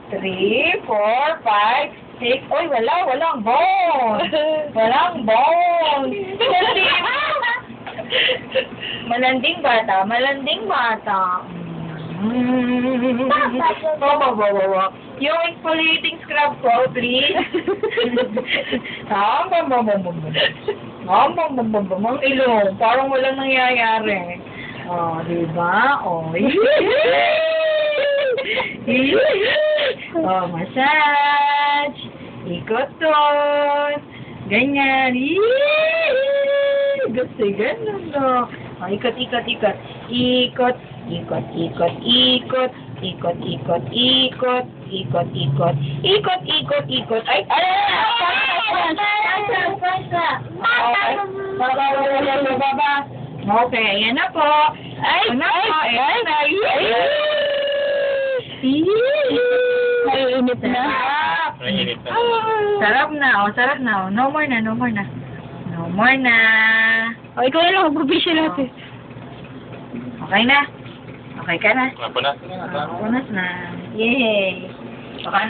3, 4, 5, 6. Uy, walang bones. Walang bones. Malanding bata. Yung exfoliating scrub ko, please. Ang ilong. Parang walang nangyayari. Oh, diba? Oh, oh, massage. Ikot doon. Ganyan. Gusto ganun, no? Oh, ikot. Ikot. Ay, baba. Okay, ayan na po. Ayan na. Naiinit na. Sarap na. No more na. O, ikaw na lang, magpapasya natin. Okay na. Okay ka na. Apa na? Punas na. Yay. Baka na.